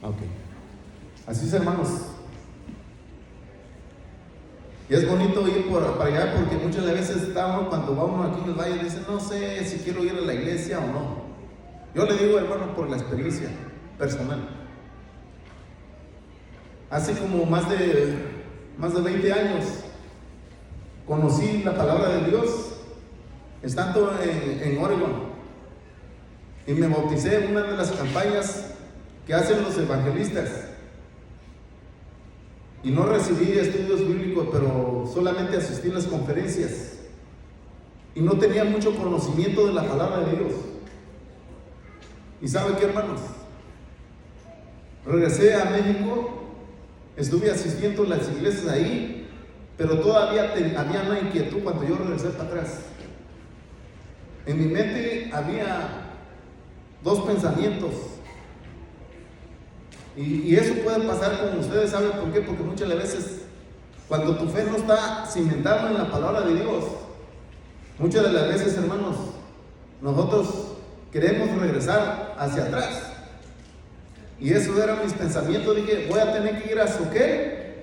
Ok. Así es, hermanos. Y es bonito ir para allá porque muchas veces está uno, cuando va uno aquí en el valle, dice, no sé si quiero ir a la iglesia o no. Yo le digo, hermano, por la experiencia personal. Hace como más de 20 años conocí la palabra de Dios estando en Oregon. Y me bauticé en una de las campañas que hacen los evangelistas. Y no recibí estudios bíblicos, pero solamente asistí a las conferencias. Y no tenía mucho conocimiento de la palabra de Dios. ¿Y sabe qué, hermanos? Regresé a México, estuve asistiendo a las iglesias ahí, pero todavía había una inquietud cuando yo regresé para atrás. En mi mente había dos pensamientos. Y eso puede pasar con ustedes, ¿saben por qué? Porque muchas veces, cuando tu fe no está cimentada en la palabra de Dios, muchas de las veces, hermanos, nosotros queremos regresar hacia atrás. Y eso era mis pensamientos. Dije, voy a tener que ir a Soquel,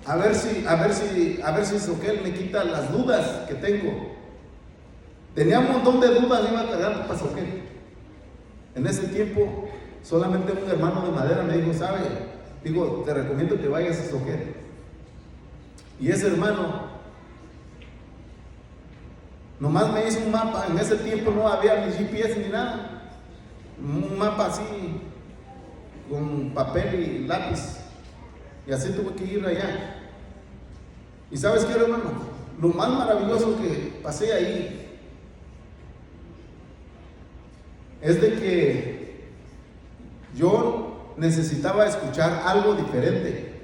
a ver si Soquel me quita las dudas que tengo. Tenía un montón de dudas, iba a cargar para Soquel. En ese tiempo, solamente un hermano de Madera me dijo, ¿sabe? Digo, te recomiendo que vayas a Soquel. Y ese hermano nomás me hizo un mapa. En ese tiempo no había ni GPS ni nada. Un mapa así, con papel y lápiz. Y así tuve que ir allá. ¿Y sabes qué, hermano? Lo más maravilloso que pasé ahí es de que yo necesitaba escuchar algo diferente.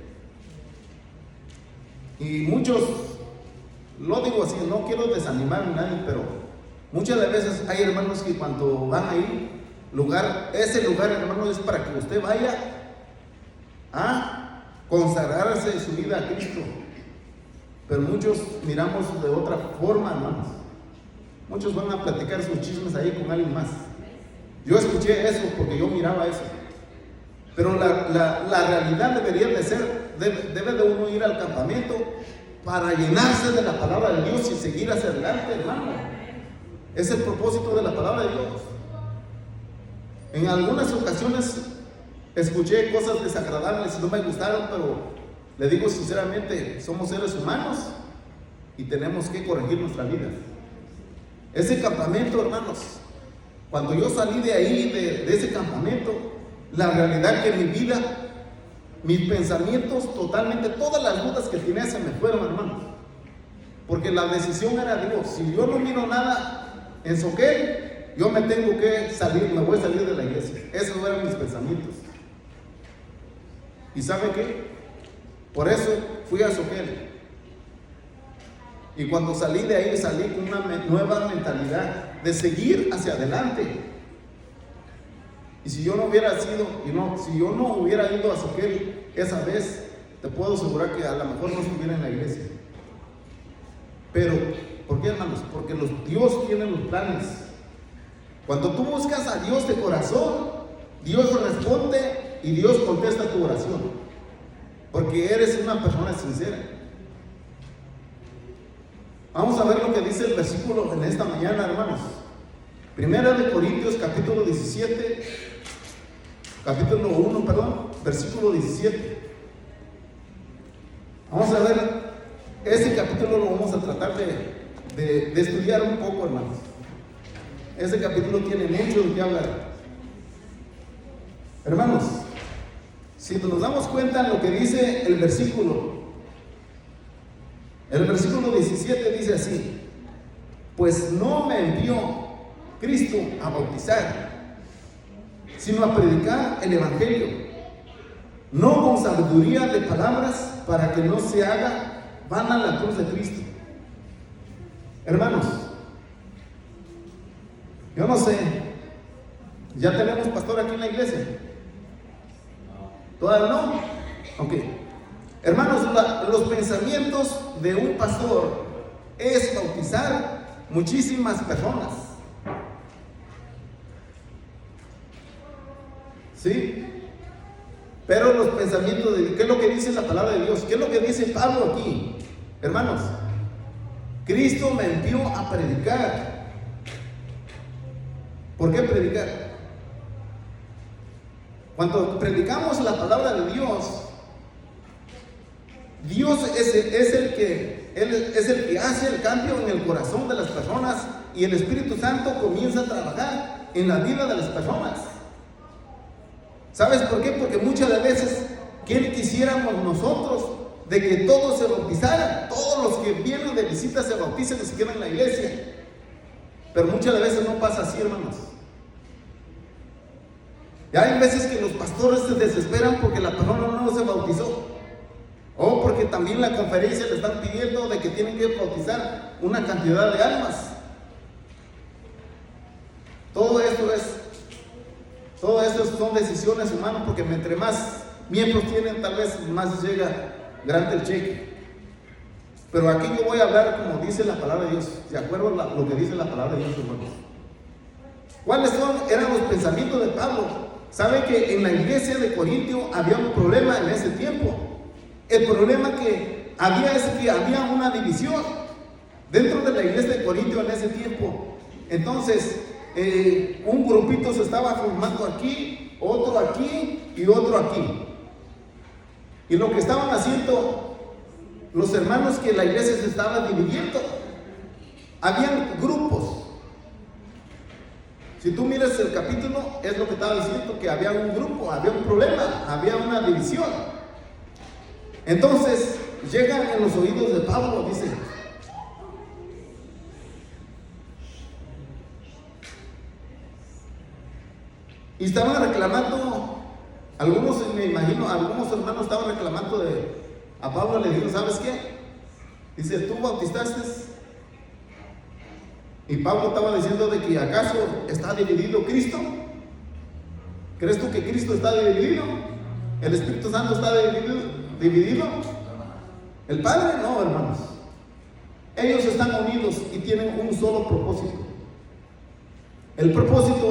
Y muchos, lo digo así, no quiero desanimar a nadie, pero muchas de veces hay hermanos que cuando van ahí, ese lugar, hermano, es para que usted vaya a consagrarse su vida a Cristo. Pero muchos miramos de otra forma, hermanos. Muchos van a platicar sus chismes ahí con alguien más. Yo escuché eso porque yo miraba eso. Pero la realidad debería de ser, debe de uno ir al campamento para llenarse de la palabra de Dios y seguir hacia adelante, hermano. Es el propósito de la palabra de Dios. En algunas ocasiones escuché cosas desagradables y no me gustaron, pero le digo sinceramente, somos seres humanos y tenemos que corregir nuestra vida. Ese campamento, hermanos, cuando yo salí de ahí, de ese campamento, la realidad que mi vida, mis pensamientos, totalmente, todas las dudas que tenía se me fueron, hermanos. Porque la decisión era Dios. Si yo no miro nada en Soquel, yo me tengo que salir, me voy a salir de la iglesia. Esos eran mis pensamientos. ¿Y sabe qué? Por eso fui a Soquel. Y cuando salí de ahí, salí con una nueva mentalidad de seguir hacia adelante. Y si yo no hubiera si yo no hubiera ido a Soquel esa vez, te puedo asegurar que a lo mejor no estuviera en la iglesia. Pero, ¿por qué, hermanos? Porque Dios tiene los planes. Cuando tú buscas a Dios de corazón, Dios responde y Dios contesta tu oración. Porque eres una persona sincera. Vamos a ver lo que dice el versículo en esta mañana, hermanos. Primera de Corintios, capítulo 1, versículo 17. Vamos a ver, ese capítulo lo vamos a tratar de estudiar un poco, hermanos. Ese capítulo tiene mucho de qué hablar. Hermanos, si nos damos cuenta en lo que dice el versículo 17 dice así: pues no me envió Cristo a bautizar, sino a predicar el evangelio, no con sabiduría de palabras, para que no se haga vana la cruz de Cristo. Hermanos, yo no sé, ¿ya tenemos pastor aquí en la iglesia? ¿Todavía no? Ok. Hermanos, los pensamientos de un pastor es bautizar muchísimas personas. ¿Sí? Pero los pensamientos de Dios, ¿qué es lo que dice la palabra de Dios? ¿Qué es lo que dice Pablo aquí? Hermanos, Cristo me envió a predicar. ¿Por qué predicar? Cuando predicamos la palabra de Dios, Dios es el que hace el cambio en el corazón de las personas, y el Espíritu Santo comienza a trabajar en la vida de las personas. ¿Sabes por qué? Porque muchas de las veces, ¿qué quisiéramos nosotros? De que todos se bautizaran, todos los que vienen de visita se bauticen y se quedan en la iglesia. Pero muchas de las veces no pasa así, hermanos. Y hay veces que los pastores se desesperan porque la persona no se bautizó, o porque también la conferencia le están pidiendo de que tienen que bautizar una cantidad de almas. Todo esto son decisiones humanas, porque entre más miembros tienen, tal vez más llega grande el cheque. Pero aquí yo voy a hablar como dice la palabra de Dios, de acuerdo a lo que dice la palabra de Dios, hermanos. ¿Cuáles eran los pensamientos de Pablo? ¿Sabe que en la iglesia de Corintio había un problema en ese tiempo? El problema que había es que había una división dentro de la iglesia de Corintio en ese tiempo. Entonces, un grupito se estaba formando aquí, otro aquí y otro aquí. Y lo que estaban haciendo los hermanos, que la iglesia se estaba dividiendo. Habían grupos. Si tú miras el capítulo, es lo que estaba diciendo, que había un grupo, había un problema, había una división. Entonces, llegan en los oídos de Pablo, dice: y estaban reclamando, algunos, me imagino, algunos hermanos estaban reclamando a Pablo. Le dijo: ¿sabes qué? Dice: ¿tú bautizaste? Y Pablo estaba diciendo de que ¿acaso está dividido Cristo? ¿Crees tú que Cristo está dividido? ¿El Espíritu Santo está dividido? ¿El Padre? No, hermanos. Ellos están unidos y tienen un solo propósito. El propósito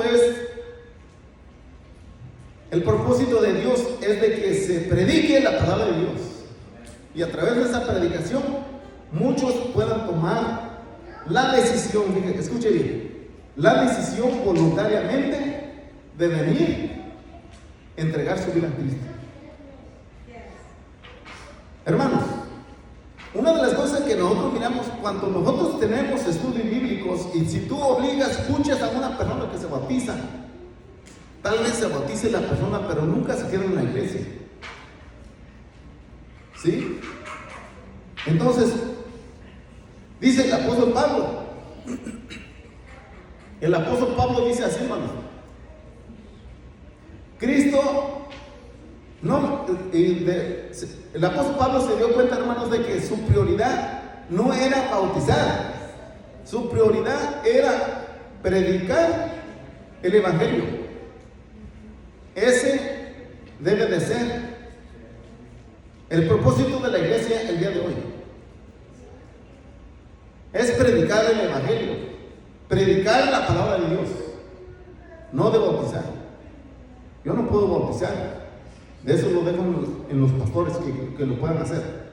de Dios es de que se predique la palabra de Dios. Y a través de esa predicación, muchos puedan tomar la decisión, escuche bien, la decisión voluntariamente de venir, entregar su vida a Cristo. Hermanos, una de las cosas que nosotros miramos cuando nosotros tenemos estudios bíblicos, y si tú escuchas a una persona que se bautiza, tal vez se bautice la persona, pero nunca se queda en la iglesia. ¿Sí? Entonces, dice el apóstol Pablo. El apóstol Pablo dice así, hermanos: Cristo el apóstol Pablo se dio cuenta, hermanos, de que su prioridad no era bautizar. Su prioridad era predicar el evangelio. Ese debe de ser el propósito de la iglesia el día de hoy. Es predicar el evangelio, predicar la palabra de Dios, no de bautizar. Yo no puedo bautizar, de eso lo dejo en los pastores que lo puedan hacer.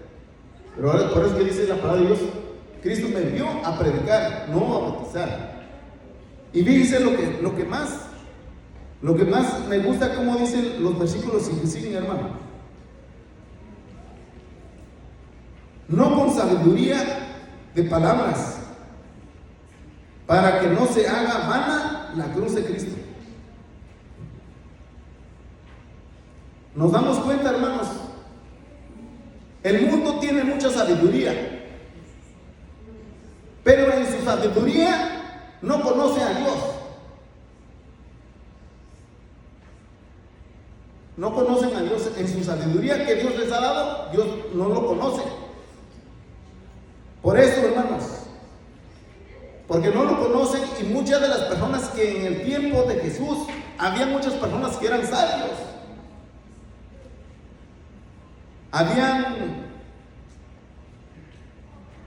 Pero ahora, por eso que dice la palabra de Dios: Cristo me envió a predicar, no a bautizar. Y fíjense lo que más me gusta, como dicen los versículos que siguen, hermano: no con sabiduría de palabras, para que no se haga vana la cruz de Cristo. Nos damos cuenta, hermanos, el mundo tiene mucha sabiduría, pero en su sabiduría no conoce a Dios. No conocen a Dios. En su sabiduría que Dios les ha dado, Dios no lo conoce. Por eso, hermanos, porque no lo conocen, y muchas de las personas que en el tiempo de Jesús, había muchas personas que eran sabios. Habían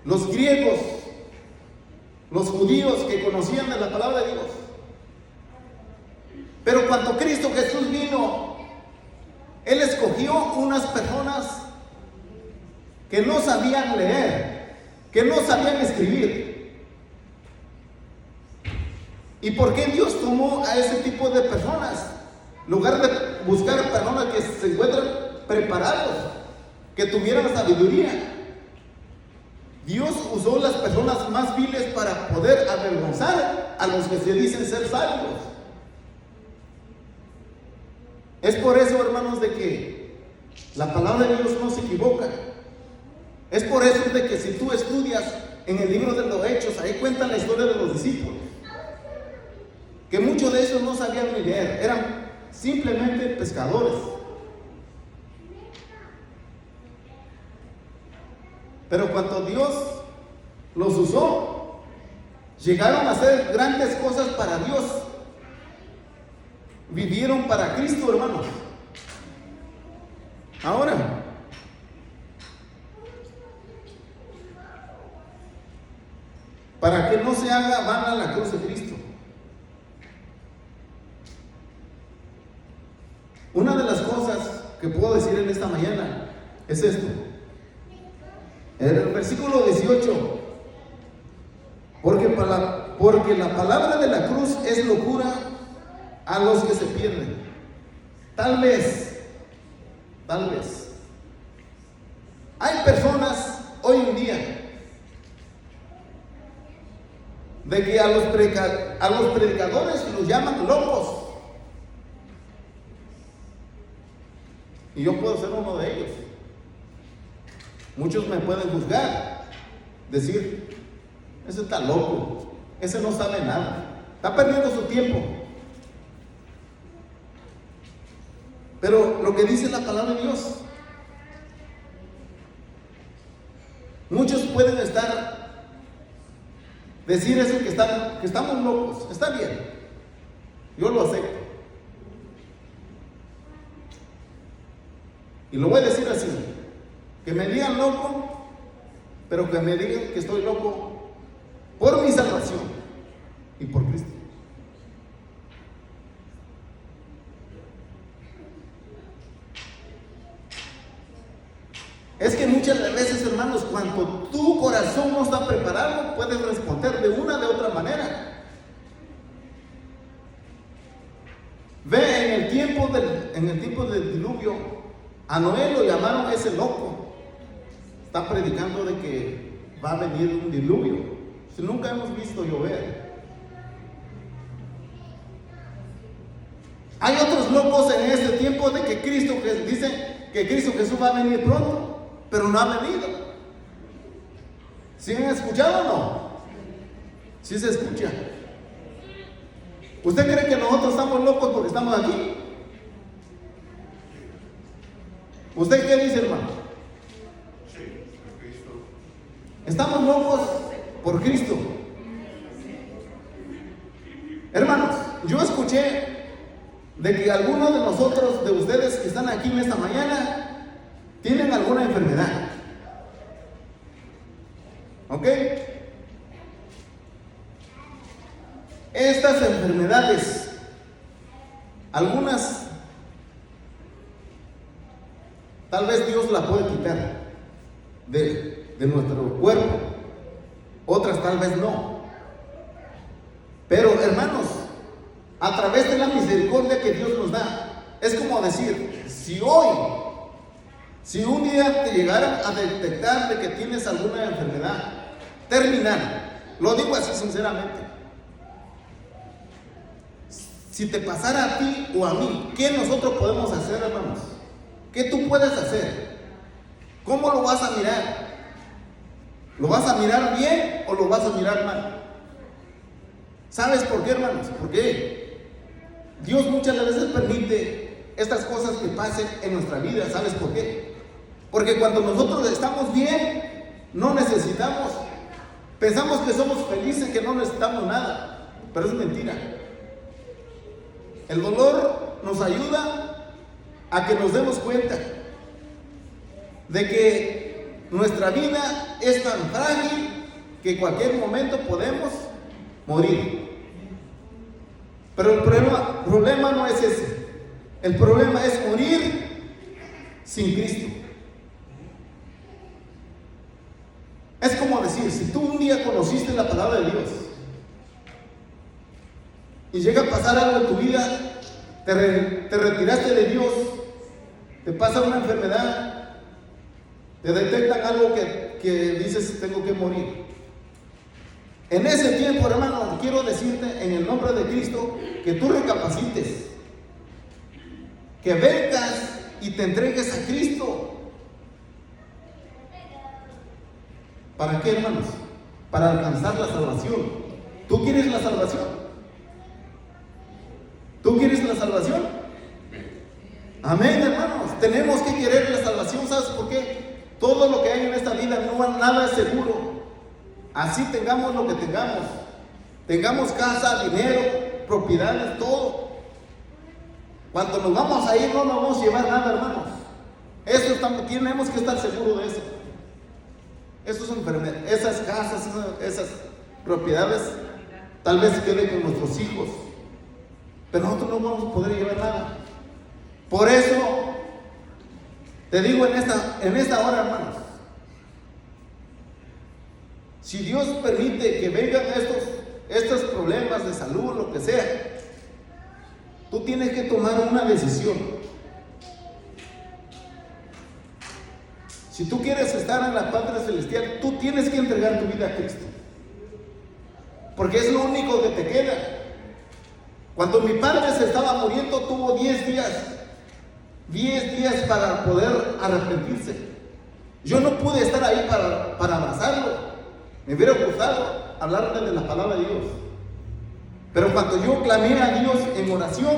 los griegos, los judíos que conocían de la palabra de Dios. Pero cuando Cristo Jesús vino, Él escogió unas personas que no sabían leer, que no sabían escribir. ¿Y por qué Dios tomó a ese tipo de personas? En lugar de buscar personas que se encuentran preparados, que tuvieran sabiduría, Dios usó las personas más viles para poder avergonzar a los que se dicen ser sabios. Es por eso, hermanos, de que la palabra de Dios no se equivoca. Es por eso de que si tú estudias en el libro de los Hechos, ahí cuentan la historia de los discípulos, que muchos de ellos no sabían ni leer, eran simplemente pescadores. Pero cuando Dios los usó, llegaron a hacer grandes cosas para Dios. Vivieron para Cristo, hermanos. Ahora, para que no se haga vana la cruz de Cristo. Una de las cosas que puedo decir en esta mañana es esto. En el versículo 18, porque la palabra de la cruz es locura a los que se pierden. Tal vez, hay personas hoy en día de que a los predicadores los llaman locos. Y yo puedo ser uno de ellos. Muchos me pueden juzgar, decir, ese está loco, ese no sabe nada, está perdiendo su tiempo. Pero lo que dice la palabra de Dios, muchos pueden decir eso, que estamos locos. Está bien, yo lo acepto. Y lo voy a decir así, que me digan loco, pero que me digan que estoy loco por mi salvación y por Cristo. Es que muchas veces, hermanos, cuando tu corazón no está preparado, puedes responder de una de otra manera. Ve, en el tiempo del diluvio, a Noé lo llamaron ese loco. Está predicando de que va a venir un diluvio, si nunca hemos visto llover. Hay otros locos en este tiempo de que dicen que Cristo Jesús va a venir pronto, pero no ha venido. ¿Sí han escuchado o no? ¿Sí se escucha? ¿Usted cree que nosotros estamos locos porque estamos aquí? ¿Usted qué dice, hermano? Estamos locos por Cristo. Hermanos, yo escuché de que algunos de nosotros, de ustedes que están aquí en esta mañana, tienen alguna enfermedad. ¿Ok? Estas enfermedades, algunas, tal vez Dios la puede quitar de nuestro cuerpo, otras tal vez no. Pero, hermanos, a través de la misericordia que Dios nos da, es como decir, si un día te llegaran a detectar de que tienes alguna enfermedad terminal, lo digo así sinceramente, si te pasara a ti o a mí, ¿qué nosotros podemos hacer, hermanos? ¿Qué tú puedes hacer? ¿Cómo lo vas a mirar? ¿Lo vas a mirar bien o lo vas a mirar mal? ¿Sabes por qué, hermanos? Porque Dios muchas veces permite estas cosas que pasen en nuestra vida. ¿Sabes por qué? Porque cuando nosotros estamos bien, no necesitamos. Pensamos que somos felices, que no necesitamos nada. Pero es mentira. El dolor nos ayuda a que nos demos cuenta de que nuestra vida es tan frágil que en cualquier momento podemos morir. Pero el problema no es ese. El problema es morir sin Cristo. Es como decir, si tú un día conociste la palabra de Dios y llega a pasar algo en tu vida, te retiraste de Dios, te pasa una enfermedad, te detectan algo que dices, tengo que morir. En ese tiempo, hermano, quiero decirte en el nombre de Cristo que tú recapacites, que vengas y te entregues a Cristo. ¿Para qué, hermanos? Para alcanzar la salvación. ¿Tú quieres la salvación? ¿Tú quieres la salvación? Amén, hermanos. Tenemos que querer la salvación. ¿Sabes por qué? Todo lo que hay en esta vida, nada es seguro. Así tengamos lo que tengamos. Tengamos casa, dinero, propiedades, todo. Cuando nos vamos a ir, no nos vamos a llevar nada, hermanos. Tenemos que estar seguros de eso. Esas casas, esas propiedades, tal vez se queden con nuestros hijos, pero nosotros no vamos a poder llevar nada. Por eso te digo en esta hora, hermanos, si Dios permite que vengan estos problemas de salud, lo que sea, tú tienes que tomar una decisión. Si tú quieres estar en la patria celestial, tú tienes que entregar tu vida a Cristo, porque es lo único que te queda. Cuando mi padre se estaba muriendo, tuvo 10 días para poder arrepentirse. Yo no pude estar ahí para abrazarlo. Me hubiera gustado hablarle de la palabra de Dios, pero cuando yo clamé a Dios en oración,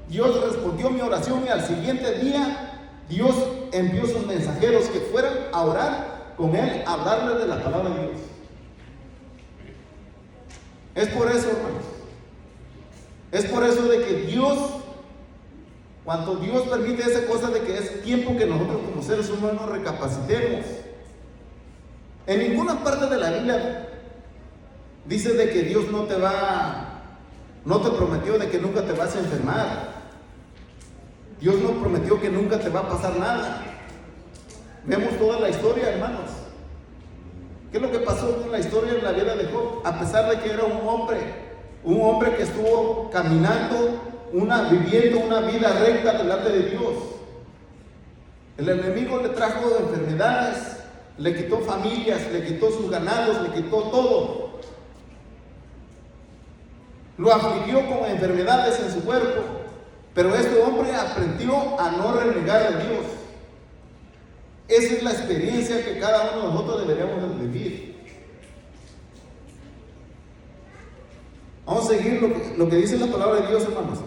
Dios respondió mi oración, y al siguiente día Dios envió sus mensajeros que fueran a orar con él, a hablarle de la palabra de Dios. Es por eso, hermanos, es por eso de que Dios, cuando Dios permite esa cosa, de que es tiempo que nosotros como seres humanos recapacitemos. En ninguna parte de la Biblia dice de que Dios no te prometió de que nunca te vas a enfermar. Dios no prometió que nunca te va a pasar nada. Vemos toda la historia, hermanos. ¿Qué es lo que pasó con la historia en la vida de Job? A pesar de que era un hombre que estuvo caminando, viviendo una vida recta delante de Dios, el enemigo le trajo enfermedades, le quitó familias, le quitó sus ganados, le quitó todo. Lo afligió con enfermedades en su cuerpo, pero este hombre aprendió a no renegar de Dios. Esa es la experiencia que cada uno de nosotros deberíamos de vivir. Vamos a seguir lo que dice la palabra de Dios, hermanos.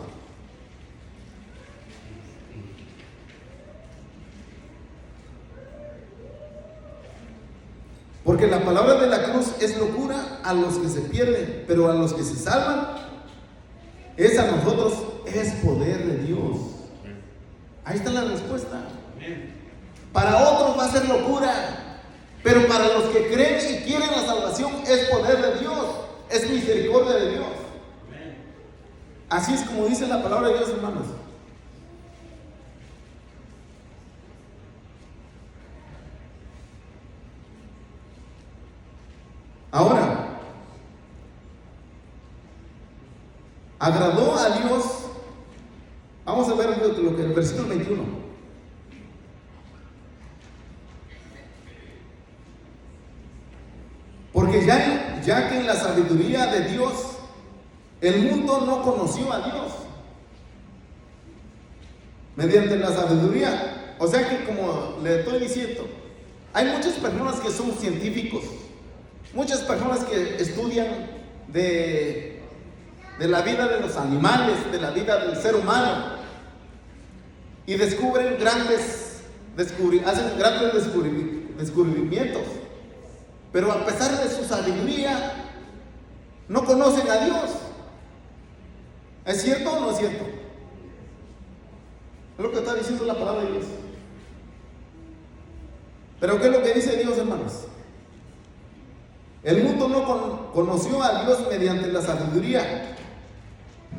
Porque la palabra de la cruz es locura a los que se pierden, pero a los que se salvan, a nosotros es poder de Dios. Ahí está la respuesta. Para otros va a ser locura, pero para los que creen y quieren la salvación es poder de Dios, es misericordia de Dios. Así es como dice la palabra de Dios, hermanos. Ahora, agradó a Dios. Vamos a ver lo que el versículo 21. Porque ya que en la sabiduría de Dios el mundo no conoció a Dios mediante la sabiduría. O sea que, como le estoy diciendo, hay muchas personas que son científicos, muchas personas que estudian de la vida de los animales, de la vida del ser humano, y descubren hacen grandes descubrimientos, pero a pesar de su sabiduría no conocen a Dios. ¿Es cierto o no es cierto? Es lo que está diciendo la palabra de Dios. Pero ¿qué es lo que dice Dios, hermanos? El mundo no conoció a Dios mediante la sabiduría.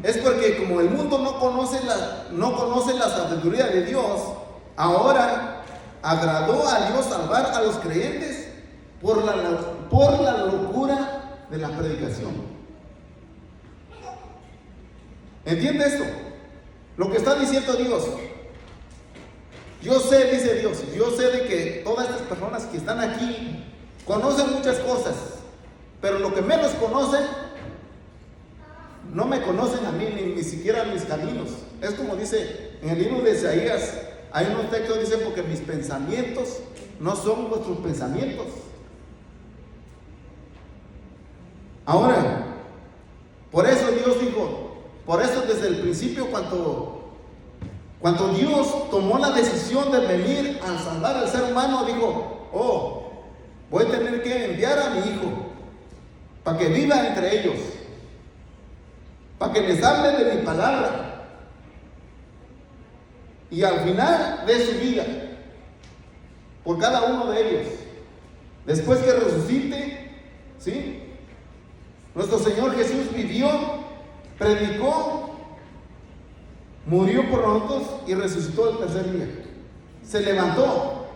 Es porque como el mundo no conoce la sabiduría de Dios, ahora agradó a Dios salvar a los creyentes por la locura de la predicación. ¿Entiende esto? Lo que está diciendo Dios. Yo sé, dice Dios, yo sé de que todas estas personas que están aquí conocen muchas cosas, pero lo que menos conocen, no me conocen a mí, ni siquiera mis caminos. Es como dice en el libro de Isaías, hay unos textos que dicen, porque mis pensamientos no son vuestros pensamientos. Ahora, por eso Dios dijo, por eso desde el principio cuando Dios tomó la decisión de venir a salvar al ser humano, dijo, oh, voy a tener que enviar a mi hijo para que viva entre ellos, para que les hable de mi palabra. Y al final de su vida, por cada uno de ellos, después que resucite, ¿sí? Nuestro Señor Jesús vivió, predicó, murió por nosotros y resucitó el tercer día. Se levantó,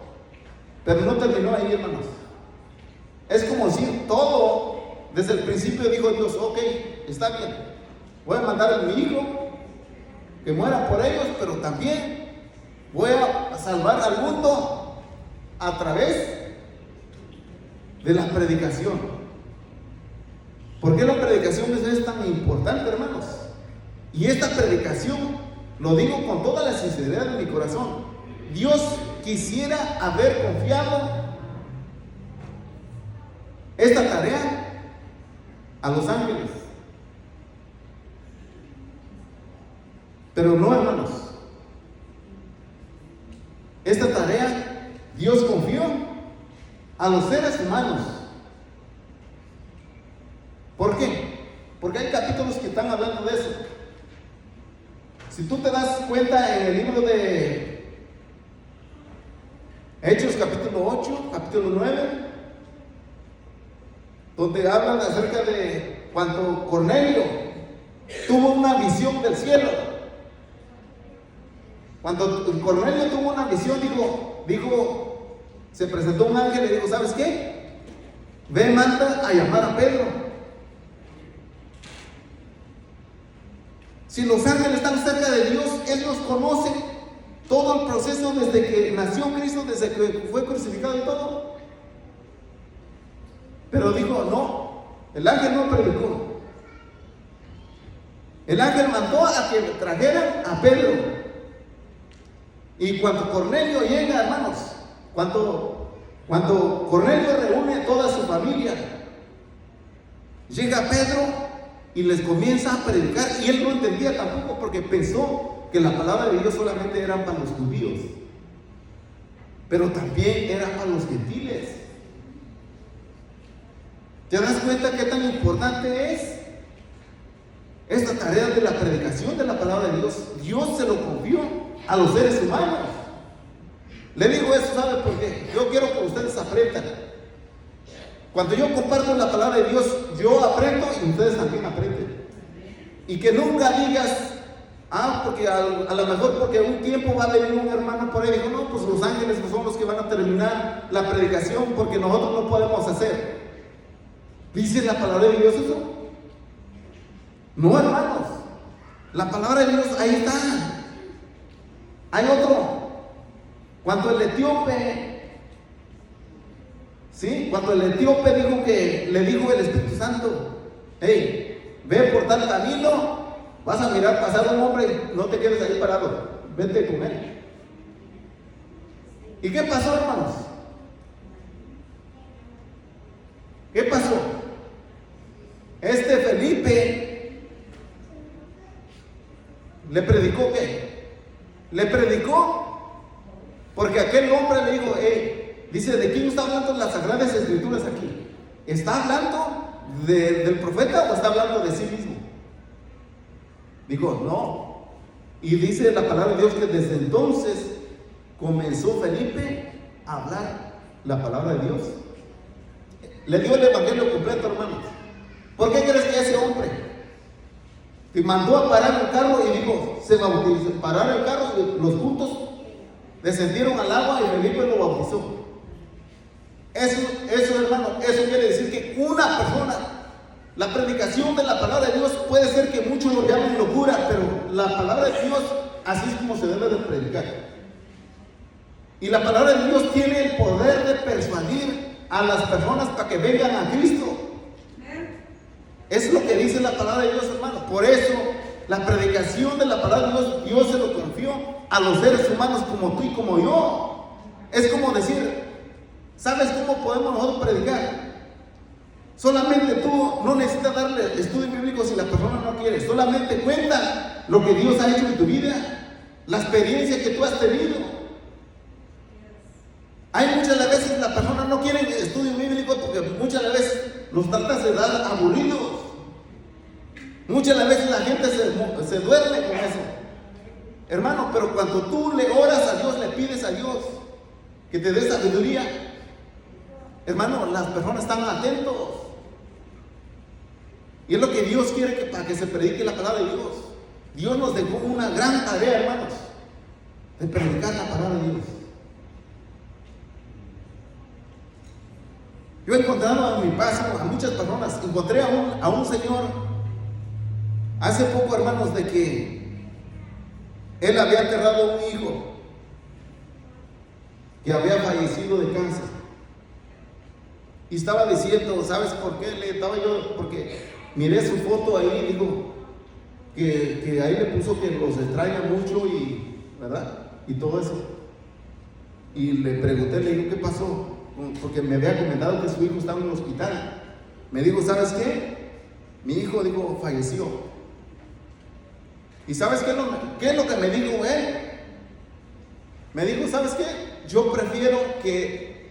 pero no terminó ahí, hermanos. Es como decir, todo, desde el principio dijo Dios, ok, está bien, voy a mandar a mi hijo que muera por ellos, pero también voy a salvar al mundo a través de la predicación. ¿Por qué la predicación es tan importante, hermanos? Y esta predicación, lo digo con toda la sinceridad de mi corazón, Dios quisiera haber confiado esta tarea a los ángeles. Pero no, hermanos. Esta tarea Dios confió a los seres humanos. ¿Por qué? Porque hay capítulos que están hablando de eso. Si tú te das cuenta en el libro de Hechos capítulo 8, capítulo 9, donde hablan acerca de cuando Cornelio tuvo una visión del cielo. Cuando Cornelio tuvo una visión, dijo, se presentó un ángel y dijo, ¿sabes qué? Ve, manda a llamar a Pedro. Si los ángeles están cerca de Dios, Él los conoce todo el proceso desde que nació Cristo, desde que fue crucificado y todo. Pero dijo, no, el ángel no predicó. El ángel mandó a que trajeran a Pedro. Y cuando Cornelio llega, hermanos, cuando Cornelio reúne a toda su familia, llega Pedro y les comienza a predicar, y él no entendía tampoco, porque pensó que la palabra de Dios solamente era para los judíos, pero también era para los gentiles. ¿Te das cuenta qué tan importante es esta tarea de la predicación de la palabra de Dios? Dios se lo confió a los seres humanos. Le digo eso, ¿sabe por qué? Yo quiero que ustedes aprendan. Cuando yo comparto la palabra de Dios, yo aprendo y ustedes también aprenden. Y que nunca digas, porque a lo mejor porque un tiempo va a venir un hermano por ahí y dijo, no, pues los ángeles no son los que van a terminar la predicación porque nosotros no podemos hacer. ¿Dice la palabra de Dios eso? No, hermanos. La palabra de Dios ahí está. Hay otro. Cuando el etíope, ¿sí? Cuando el etíope le dijo el Espíritu Santo, hey, ve por tal camino, vas a mirar pasar un hombre, no te quedes ahí parado, vete con él. ¿Y qué pasó, hermanos? ¿Qué pasó? Felipe le predicó ¿qué? Le predicó porque aquel hombre le dijo, dice, ¿de quién está hablando las Sagradas Escrituras aquí? ¿Está hablando del profeta o está hablando de sí mismo? Dijo, no. Y dice la palabra de Dios que desde entonces comenzó Felipe a hablar la palabra de Dios. Le dio el evangelio completo, hermanos. ¿Por qué crees que ese hombre que mandó a parar el carro y dijo, se bautizó, parar el carro y los juntos Descendieron al agua y Felipe lo bautizó. Eso, hermano, eso quiere decir que una persona, la predicación de la palabra de Dios, puede ser que muchos lo llamen locura, pero la palabra de Dios, así es como se debe de predicar. Y la palabra de Dios tiene el poder de persuadir a las personas para que vengan a Cristo. Es lo que dice la palabra de Dios, hermano. Por eso, la predicación de la palabra de Dios, Dios se lo confió a los seres humanos como tú y como yo. Es como decir, ¿sabes cómo podemos nosotros predicar? Solamente tú no necesitas darle estudio bíblico si la persona no quiere. Solamente cuenta lo que Dios ha hecho en tu vida, la experiencia que tú has tenido. Hay muchas veces las personas no quieren estudio bíblico porque muchas veces los tratas de dar aburridos. Muchas veces la gente se duerme con eso. Hermano, pero cuando tú le oras a Dios, le pides a Dios que te dé sabiduría, hermano, las personas están atentos. Y es lo que Dios quiere para que se predique la palabra de Dios. Dios nos dejó una gran tarea, hermanos, de predicar la palabra de Dios. Yo he encontrado en mi paso a muchas personas. Encontré a un señor hace poco, hermanos, de que él había enterrado a un hijo que había fallecido de cáncer. Y estaba diciendo, ¿sabes por qué? Porque miré su foto ahí, digo, que ahí le puso que los extraña mucho y, ¿verdad? Y todo eso. Y le pregunté, le digo, ¿qué pasó? Porque me había comentado que su hijo estaba en el hospital. Me dijo, ¿sabes qué? Mi hijo, digo, falleció. ¿Y sabes qué es lo que me dijo él? Me dijo, ¿sabes qué? Yo prefiero que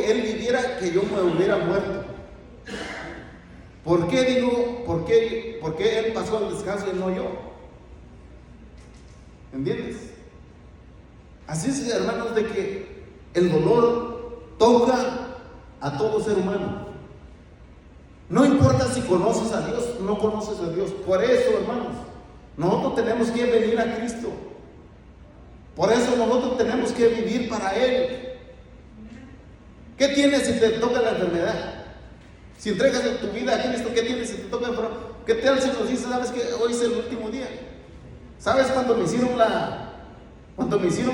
él viviera que yo me hubiera muerto. ¿Por qué digo? ¿Por qué él pasó al descanso y no yo? ¿Entiendes? Así es, hermanos, de que el dolor toca a todo ser humano. No importa si conoces a Dios o no conoces a Dios. Por eso, hermanos, nosotros tenemos que venir a Cristo. Por eso nosotros tenemos que vivir para Él. ¿Qué tienes si te toca la enfermedad? Si entregas tu vida a Cristo, ¿qué tienes si te toca la enfermedad? ¿Qué tal si nos dice, sabes que hoy es el último día? ¿Sabes cuando me hicieron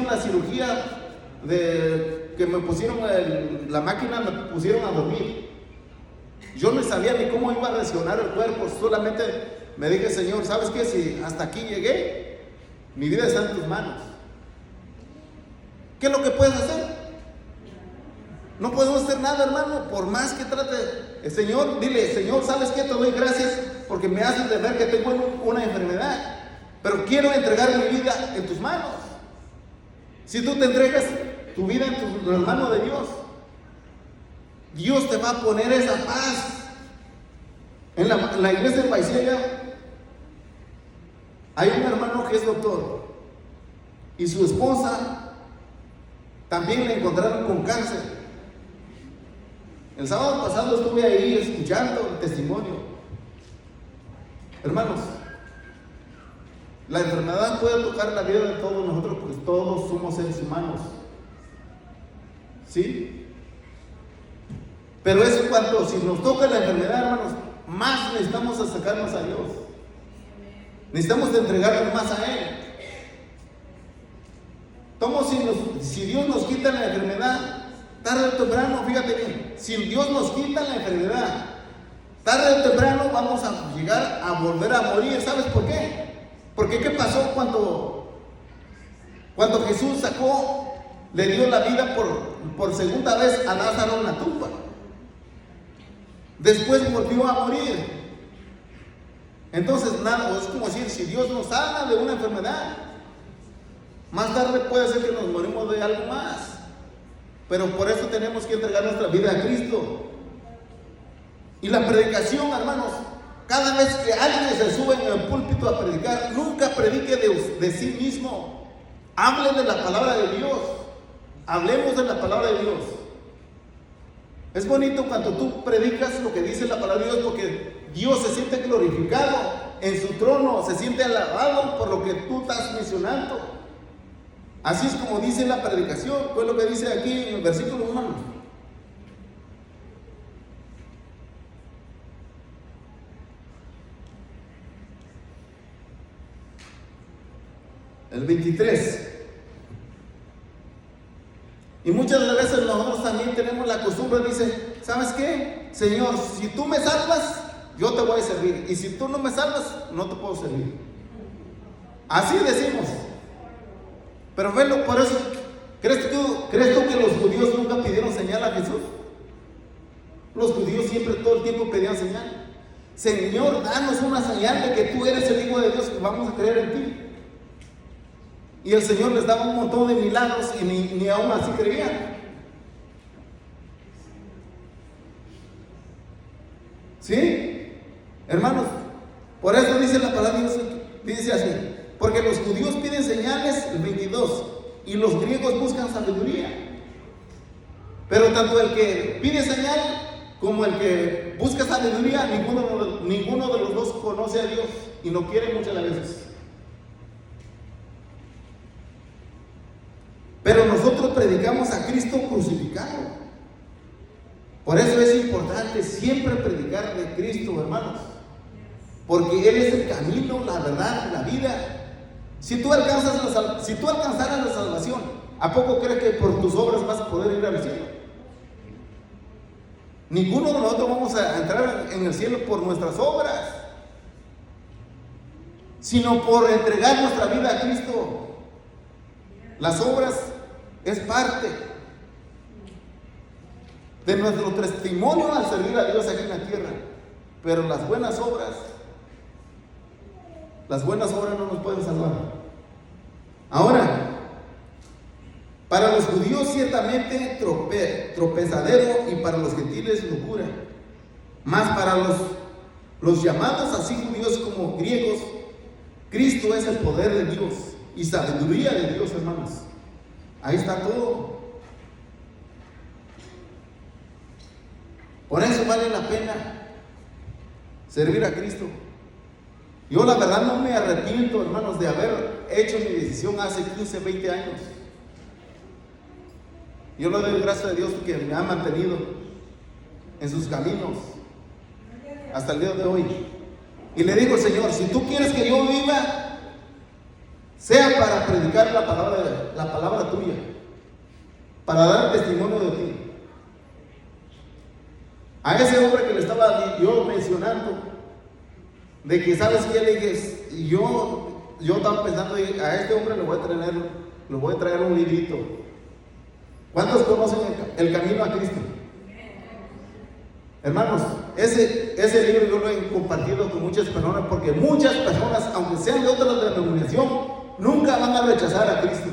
la cirugía que me pusieron la máquina, me pusieron a dormir? Yo no sabía ni cómo iba a reaccionar el cuerpo, solamente me dije, Señor, ¿sabes qué? Si hasta aquí llegué, mi vida está en tus manos. ¿Qué es lo que puedes hacer? No podemos hacer nada, hermano, por más que trate. El Señor, dile, Señor, ¿sabes qué? Te doy gracias porque me haces de ver que tengo una enfermedad, pero quiero entregar mi vida en tus manos. Si tú te entregas tu vida en las manos de Dios, Dios te va a poner esa paz. En la iglesia de Paisella hay un hermano que es doctor y su esposa también la encontraron con cáncer. El sábado pasado estuve ahí escuchando el testimonio. Hermanos, la enfermedad puede tocar la vida de todos nosotros porque todos somos seres humanos. ¿Sí? Pero es cuando si nos toca la enfermedad, hermanos, más necesitamos acercarnos a Dios. Necesitamos de entregarnos más a Él. Si Dios nos quita la enfermedad, tarde o temprano, fíjate bien, si Dios nos quita la enfermedad, tarde o temprano vamos a llegar a volver a morir. ¿Sabes por qué? Porque ¿qué pasó cuando Jesús le dio la vida por segunda vez a Lázaro en la tumba? Después volvió a morir. Entonces, nada, es como decir, si Dios nos sana de una enfermedad, más tarde puede ser que nos morimos de algo más. Pero por eso tenemos que entregar nuestra vida a Cristo. Y la predicación, hermanos, cada vez que alguien se sube en el púlpito a predicar, nunca predique de sí mismo. Hable de la palabra de Dios. Hablemos de la palabra de Dios. Es bonito cuando tú predicas lo que dice la palabra de Dios, porque Dios se siente glorificado en su trono, se siente alabado por lo que tú estás mencionando. Así es como dice la predicación, pues lo que dice aquí en el versículo 1. El 23. Y muchas veces nosotros también tenemos la costumbre, dice, ¿sabes qué? Señor, si tú me salvas, yo te voy a servir. Y si tú no me salvas, no te puedo servir. Así decimos. Pero velo, por eso, ¿crees tú que los judíos nunca pidieron señal a Jesús? Los judíos siempre, todo el tiempo pedían señal. Señor, danos una señal de que tú eres el Hijo de Dios, que vamos a creer en ti. Y el Señor les daba un montón de milagros y ni aún así creían. ¿Sí? Hermanos, por eso dice la palabra de Dios, dice así, porque los judíos piden señales, el 22, y los griegos buscan sabiduría. Pero tanto el que pide señal como el que busca sabiduría, ninguno de los dos conoce a Dios y no quiere muchas veces. Pero nosotros predicamos a Cristo crucificado. Por eso es importante siempre predicar de Cristo, hermanos. Porque Él es el camino, la verdad, la vida. Si tú alcanzaras la salvación, ¿a poco crees que por tus obras vas a poder ir al cielo? Ninguno de nosotros vamos a entrar en el cielo por nuestras obras, sino por entregar nuestra vida a Cristo. Las obras es parte de nuestro testimonio al servir a Dios aquí en la tierra. Pero las buenas obras no nos pueden salvar. Ahora, para los judíos ciertamente tropezadero y para los gentiles locura. Mas para los llamados así judíos como griegos, Cristo es el poder de Dios y sabiduría de Dios, hermanos. Ahí está todo. Por eso vale la pena servir a Cristo. Yo la verdad no me arrepiento, hermanos, de haber hecho mi decisión hace 15, 20 años. Yo le doy gracias a Dios que me ha mantenido en sus caminos hasta el día de hoy. Y le digo, Señor, si tú quieres que yo viva, sea para predicar la palabra tuya, para dar testimonio de ti. A ese hombre que le estaba yo mencionando, de que sabes qué, le dije, y yo estaba pensando, a este hombre le voy a traer un librito. ¿Cuántos conocen el camino a Cristo? Hermanos, ese libro yo lo he compartido con muchas personas, porque muchas personas, aunque sean de otra denominación, nunca van a rechazar a Cristo.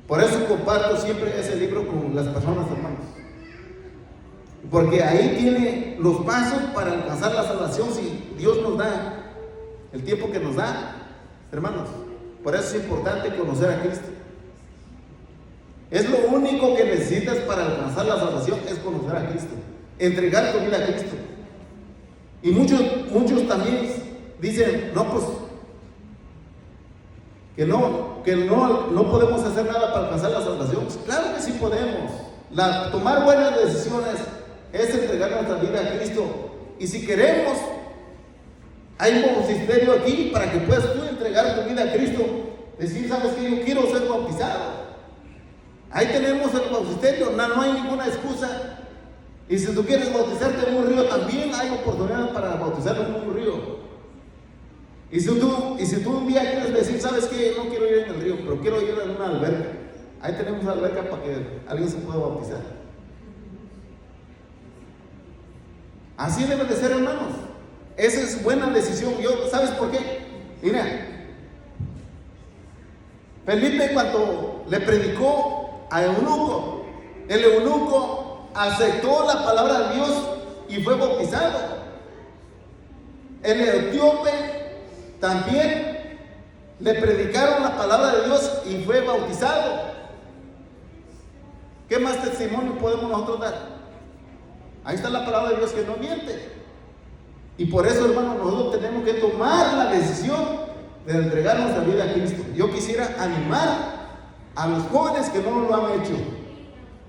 Por eso comparto siempre ese libro con las personas, hermanos. Porque ahí tiene los pasos para alcanzar la salvación, si Dios nos da el tiempo que nos da, hermanos. Por eso es importante conocer a Cristo. Es lo único que necesitas para alcanzar la salvación, es conocer a Cristo, entregar tu vida a Cristo. Y muchos también dicen, no, pues, que no podemos hacer nada para alcanzar la salvación. Pues claro que sí podemos. Tomar buenas decisiones es entregar nuestra vida a Cristo. Y si queremos, hay un bautisterio aquí para que puedas tú entregar tu vida a Cristo. Decir, ¿sabes qué? Yo quiero ser bautizado. Ahí tenemos el bautisterio, no hay ninguna excusa. Y si tú quieres bautizarte en un río, también hay oportunidad para bautizarte en un río. Y si tú un día quieres decir, ¿sabes qué? No quiero ir en el río, pero quiero ir en una alberca. Ahí tenemos una alberca para que alguien se pueda bautizar. Así debe de ser, hermanos. Esa es buena decisión. ¿Sabes por qué? Mira, Felipe cuando le predicó a Eunuco, el eunuco aceptó la palabra de Dios y fue bautizado. El etíope también le predicaron la palabra de Dios y fue bautizado. ¿Qué más testimonio podemos nosotros dar? Ahí está la palabra de Dios que no miente. Y por eso, hermanos, nosotros tenemos que tomar la decisión de entregar nuestra vida a Cristo. Yo quisiera animar a los jóvenes que no lo han hecho,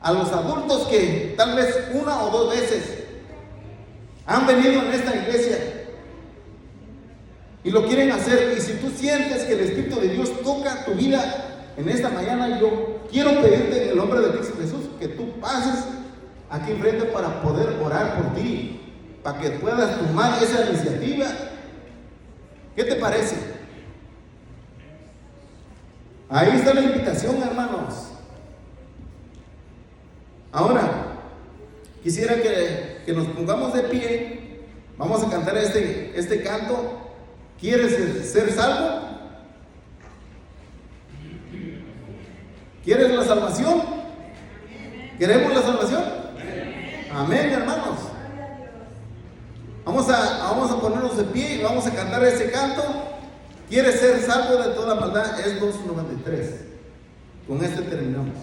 a los adultos que tal vez una o dos veces han venido en esta iglesia y lo quieren hacer. Y si tú sientes que el Espíritu de Dios toca tu vida en esta mañana, yo quiero pedirte en el nombre de Cristo Jesús que tú pases aquí enfrente para poder orar por ti, para que puedas tomar esa iniciativa. ¿Qué te parece? Ahí está la invitación, hermanos. Ahora, quisiera que nos pongamos de pie. Vamos a cantar este canto. ¿Quieres ser salvo? ¿Quieres la salvación? ¿Queremos la salvación? Amén, hermanos. Vamos a ponernos de pie y vamos a cantar ese canto. ¿Quieres ser salvo de toda maldad? Es 293. Con este terminamos.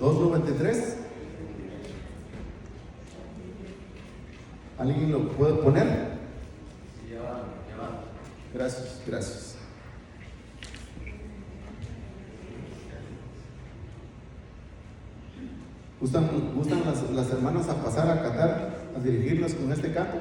¿293? ¿Alguien lo puede poner? Sí, ya va. Gracias, gracias. ¿Gustan las hermanas a pasar a cantar, a dirigirlas con este canto?